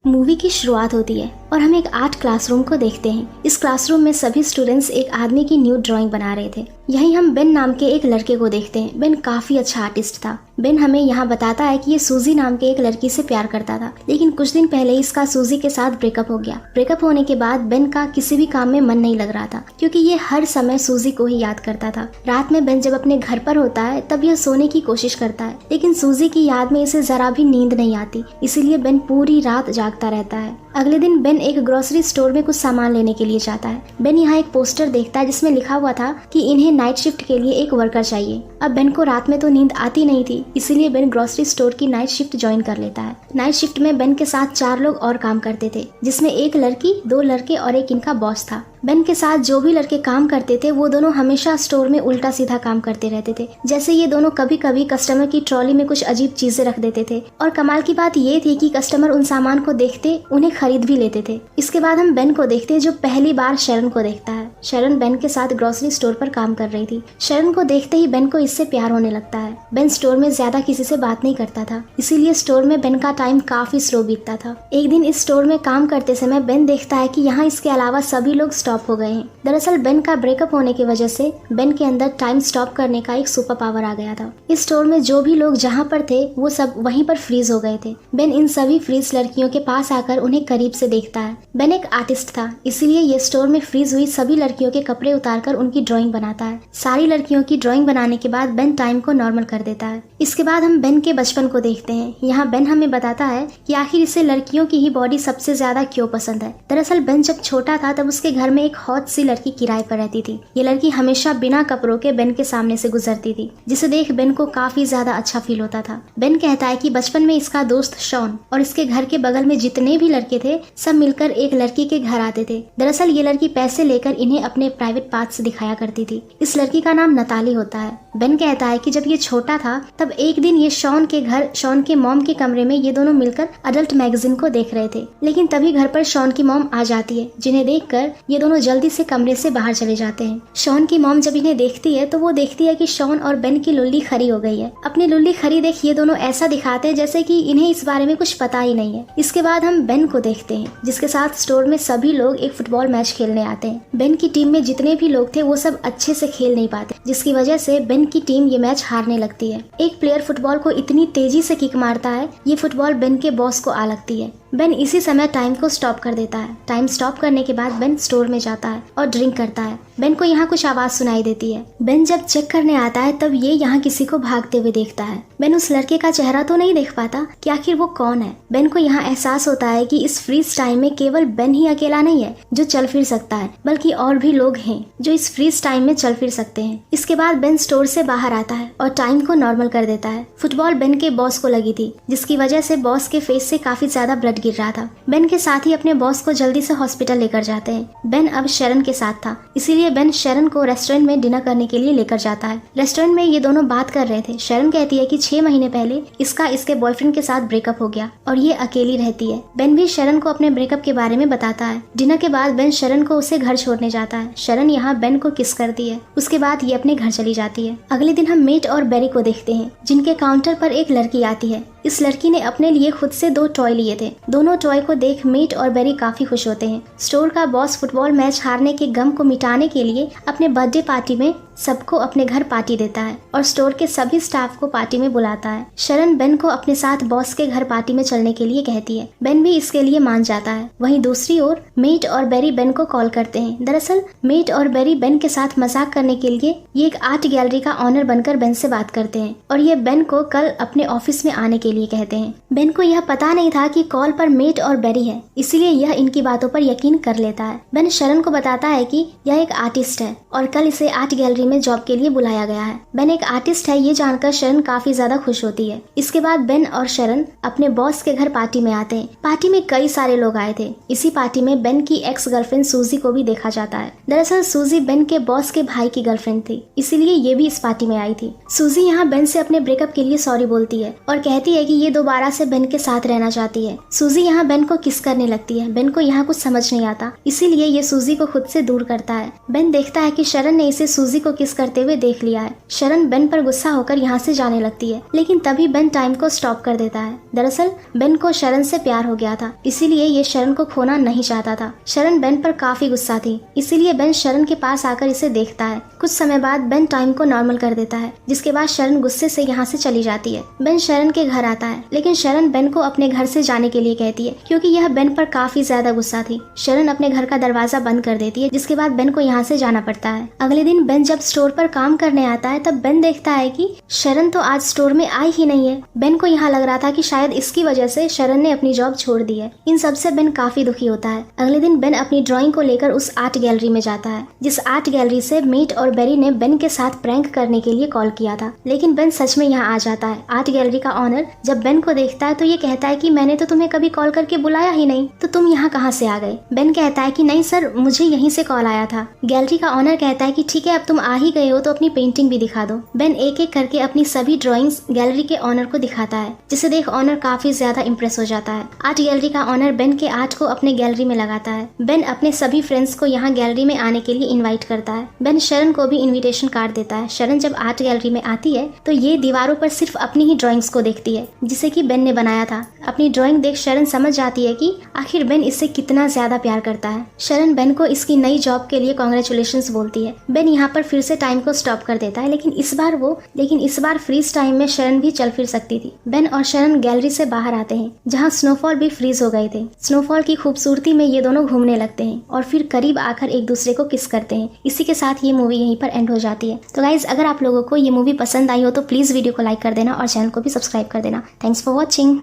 Movie की शुरुआत होती है और हम एक आर्ट क्लासरूम को देखते हैं। इस क्लासरूम में सभी स्टूडेंट्स एक आदमी की न्यू ड्राइंग बना रहे थे। यहीं हम बेन नाम के एक लड़के को देखते हैं। बेन काफी अच्छा आर्टिस्ट था। बेन हमें यहाँ बताता है कि ये सूजी नाम के एक लड़की से प्यार करता था, लेकिन कुछ दिन पहले इसका सूजी के साथ ब्रेकअप हो गया। ब्रेकअप होने के बाद बेन का किसी भी काम में मन नहीं लग रहा था, क्योंकि ये हर समय सूजी को ही याद करता था। रात में बेन जब अपने घर पर होता है तब यह सोने की कोशिश करता है, लेकिन सूजी की याद में इसे जरा भी नींद नहीं आती, इसीलिए बेन पूरी रात जागता रहता है। अगले दिन बेन एक ग्रोसरी स्टोर में कुछ सामान लेने के लिए जाता है। बेन यहाँ एक पोस्टर देखता है जिसमें लिखा हुआ था कि इन्हें नाइट शिफ्ट के लिए एक वर्कर चाहिए। अब बेन को रात में तो नींद आती नहीं थी, इसीलिए बेन ग्रोसरी स्टोर की नाइट शिफ्ट ज्वाइन कर लेता है। नाइट शिफ्ट में बेन के साथ 4 लोग और काम करते थे, जिसमें एक लड़की, 2 लड़के और एक इनका बॉस था। बेन के साथ जो भी लड़के काम करते थे वो दोनों हमेशा स्टोर में उल्टा सीधा काम करते रहते थे। जैसे ये दोनों कभी कभी कस्टमर की ट्रॉली में कुछ अजीब चीजें रख देते थे, और कमाल की बात ये थी कि कस्टमर उन सामान को देखते उन्हें खरीद भी लेते थे। इसके बाद हम बेन को देखते हैं, जो पहली बार शरण को देखता है। शरण बेन के साथ ग्रोसरी स्टोर पर काम कर रही थी। शरण को देखते ही बेन को इससे प्यार होने लगता है। बेन स्टोर में ज्यादा किसी से बात नहीं करता था, इसीलिए स्टोर में बेन का टाइम काफी स्लो बीतता था। एक दिन इस स्टोर में काम करते समय बेन देखता है कि यहाँ इसके अलावा सभी लोग स्टॉप हो गए हैं। दरअसल बेन का ब्रेकअप होने की वजह से बेन के अंदर टाइम स्टॉप करने का एक सुपर पावर आ गया था। इस स्टोर में जो भी लोग जहाँ पर थे वो सब वहीं पर फ्रीज हो गए थे। बेन इन सभी फ्रीज लड़कियों के पास आकर उन्हें करीब से देखता है। बेन एक आर्टिस्ट था, इसीलिए ये स्टोर में फ्रीज हुई सभी लड़कियों के कपड़े उतारकर उनकी ड्राइंग बनाता है। सारी लड़कियों की ड्राइंग बनाने के बाद बेन टाइम को नॉर्मल कर देता है। इसके बाद हम बेन के बचपन को देखते हैं। यहाँ बेन हमें बताता है कि आखिर इसे लड़कियों की ही बॉडी सबसे ज्यादा क्यों पसंद है। दरअसल बेन जब छोटा था तब उसके घर में एक हॉट सी लड़की किराए पर रहती थी। ये लड़की हमेशा बिना कपड़ों के बेन के सामने से गुजरती थी, जिसे देख बेन को काफी ज्यादा अच्छा फील होता था। बेन कहता है कि बचपन में इसका दोस्त शॉन और इसके घर के बगल में जितने भी लड़के थे सब मिलकर एक लड़की के घर आते थे। दरअसल ये लड़की पैसे लेकर इन्हें अपने प्राइवेट पार्ट्स दिखाया करती थी। इस लड़की का नाम नताली होता है। बेन कहता है कि जब ये छोटा था तब एक दिन ये शॉन के घर, शॉन के मॉम के कमरे में ये दोनों मिलकर अडल्ट मैगजीन को देख रहे थे, लेकिन तभी घर पर शॉन की मॉम आ जाती है, जिन्हें देखकर ये दोनों जल्दी से कमरे से बाहर चले जाते हैं। शॉन की मॉम जब इन्हें देखती है तो वो देखती है कि शॉन और बेन की लुल्ली खरी हो गई है। अपनी लुल्ली खरी देख ये दोनों ऐसा दिखाते हैं जैसे कि इन्हें इस बारे में कुछ पता ही नहीं है। इसके बाद हम बेन को देखते हैं, जिसके साथ स्टोर में सभी लोग एक फुटबॉल मैच खेलने आते हैं। बेन की टीम में जितने भी लोग थे वो सब अच्छे से खेल नहीं पाते, जिसकी वजह से बेन की टीम ये मैच हारने लगती है। एक प्लेयर फुटबॉल को इतनी तेजी से किक मारता है, ये फुटबॉल बेन के बॉस को आ लगती है। बेन इसी समय टाइम को स्टॉप कर देता है। टाइम स्टॉप करने के बाद बेन स्टोर में जाता है और ड्रिंक करता है। बेन को यहाँ कुछ आवाज सुनाई देती है। बेन जब चेक करने आता है तब ये यहाँ किसी को भागते हुए देखता है। बेन उस लड़के का चेहरा तो नहीं देख पाता कि आखिर वो कौन है। बेन को यहाँ एहसास होता है कि इस फ्रीज टाइम में केवल बेन ही अकेला नहीं है जो चल फिर सकता है, बल्कि और भी लोग हैं जो इस फ्रीज टाइम में चल फिर सकते हैं। इसके बाद बेन स्टोर से बाहर आता है और टाइम को नॉर्मल कर देता है। फुटबॉल बेन के बॉस को लगी थी, जिसकी वजह से बॉस के फेस से काफी ज्यादा ब्लड गिर रहा था। बेन के साथ ही अपने बॉस को जल्दी से हॉस्पिटल लेकर जाते हैं। बेन अब शरण के साथ था, इसीलिए बेन शरण को रेस्टोरेंट में डिनर करने के लिए लेकर जाता है। रेस्टोरेंट में ये दोनों बात कर रहे थे। शरण कहती है कि 6 महीने पहले इसका इसके बॉयफ्रेंड के साथ ब्रेकअप हो गया और ये अकेली रहती है। बेन भी शरण को अपने ब्रेकअप के बारे में बताता है। डिनर के बाद बेन शरण को उसे घर छोड़ने जाता है। शरण यहाँ बेन को किस करती है। उसके बाद ये अपने घर चली जाती है। अगले दिन हम मेट और बेरी को देखते हैं, जिनके काउंटर पर एक लड़की आती है। इस लड़की ने अपने लिए खुद से 2 टॉय लिए थे। दोनों टॉय को देख मेट और बेरी काफी खुश होते हैं। स्टोर का बॉस फुटबॉल मैच हारने के गम को मिटाने के लिए अपने बर्थडे पार्टी में सबको अपने घर पार्टी देता है और स्टोर के सभी स्टाफ को पार्टी में बुलाता है। शरण बेन को अपने साथ बॉस के घर पार्टी में चलने के लिए कहती है। बेन भी इसके लिए मान जाता है। वहीं दूसरी ओर मेट और बेरी बेन को कॉल करते हैं। दरअसल मेट और बेरी बेन के साथ मजाक करने के लिए ये एक आर्ट गैलरी का ऑनर बनकर बेन से बात करते हैं और ये बेन को कल अपने ऑफिस में आने के लिए कहते हैं। बेन को यह पता नहीं था कि कॉल पर मेट और बेरी है, इसलिए यह इनकी बातों पर यकीन कर लेता है। बेन शरण को बताता है कि यह एक आर्टिस्ट है और कल इसे आर्ट गैलरी में जॉब के लिए बुलाया गया है। बेन एक आर्टिस्ट है ये जानकर शरण काफी ज्यादा खुश होती है। इसके बाद बेन और शरण अपने बॉस के घर पार्टी में आते हैं। पार्टी में कई सारे लोग आए थे। इसी पार्टी में बेन की एक्स गर्लफ्रेंड सूजी को भी देखा जाता है। दरअसल सूजी बेन के बॉस के भाई की गर्लफ्रेंड थी, इसीलिए ये भी इस पार्टी में आई थी। सूजी यहाँ बेन से अपने ब्रेकअप के लिए सॉरी बोलती है और कहती है कि ये दोबारा से बेन के साथ रहना चाहती है। सूजी यहाँ बेन को किस करने लगती है। बेन को यहाँ कुछ समझ नहीं आता, इसीलिए ये सूजी को खुद से दूर करता है। बेन देखता है कि शरण ने इसे सूजी को किस करते हुए देख लिया है। शरण बेन पर गुस्सा होकर यहाँ से जाने लगती है, लेकिन तभी बेन टाइम को स्टॉप कर देता है। दरअसल बेन को शरण से प्यार हो गया था, इसीलिए ये शरण को खोना नहीं चाहता था। शरण बेन पर काफी गुस्सा थी, इसीलिए बेन शरण के पास आकर इसे देखता है। कुछ समय बाद बेन टाइम को नॉर्मल कर देता है, जिसके बाद शरण गुस्से से यहाँ से चली जाती है। बेन शरण के घर आता है, लेकिन शरण बेन को अपने घर से जाने के लिए कहती है, क्योंकि यह बेन पर काफी ज्यादा गुस्सा थी। शरण अपने घर का दरवाजा बंद कर देती है, जिसके बाद बेन को यहाँ से जाना पड़ता है। अगले दिन बेन जब स्टोर पर काम करने आता है, तब बेन देखता है कि शरण तो आज स्टोर में आई ही नहीं है। बेन को यहाँ लग रहा था कि शायद इसकी वजह से शरण ने अपनी जॉब छोड़ दी है। इन सब से बेन काफी दुखी होता है। अगले दिन बेन अपनी ड्राइंग को लेकर उस आर्ट गैलरी में जाता है, जिस आर्ट गैलरी से मीट और बेरी ने बेन के साथ प्रैंक करने के लिए कॉल किया था। लेकिन बेन सच में यहाँ आ जाता है। आर्ट गैलरी का ऑनर जब बेन को देखता है तो ये कहता है कि मैंने तो तुम्हें कभी कॉल करके बुलाया ही नहीं, तो तुम यहाँ कहाँ से आ गए। बेन कहता है कि नहीं सर, मुझे यहीं से कॉल आया था। गैलरी का ऑनर कहता है कि ठीक है, अब तुम आ ही गए हो तो अपनी पेंटिंग भी दिखा दो। बेन एक एक करके अपनी सभी ड्राइंग्स गैलरी के ऑनर को दिखाता है, जिसे देख ऑनर काफी ज्यादा इम्प्रेस हो जाता है। आर्ट गैलरी का ऑनर बेन के आर्ट को अपने गैलरी में लगाता है। बेन अपने सभी फ्रेंड्स को यहाँ गैलरी में आने के लिए इन्वाइट करता है। बेन शरण को भी इन्विटेशन कार्ड देता है। शरण जब आर्ट गैलरी में आती है तो ये दीवारों पर सिर्फ अपनी ही ड्राइंग्स को देखती है, जिसे कि बेन ने बनाया था। अपनी ड्राइंग देख शरण समझ जाती है कि आखिर बेन इससे कितना ज्यादा प्यार करता है। शरण बेन को इसकी नई जॉब के लिए कांग्रेचुलेशंस बोलती है। बेन यहाँ पर फिर से टाइम को स्टॉप कर देता है, लेकिन इस बार फ्रीज टाइम में शरण भी चल फिर सकती थी। बेन और शरण गैलरी से बाहर आते हैं, जहाँ स्नोफॉल भी फ्रीज हो गए थे। स्नोफॉल की खूबसूरती में ये दोनों घूमने लगते हैं और फिर करीब आकर एक दूसरे को किस करते हैं। इसी के साथ ये मूवी यहीं पर एंड हो जाती है। तो गाइज, अगर आप लोगों को ये मूवी पसंद आई हो तो प्लीज वीडियो को लाइक कर देना और चैनल को भी सब्सक्राइब कर देना। Thanks for watching.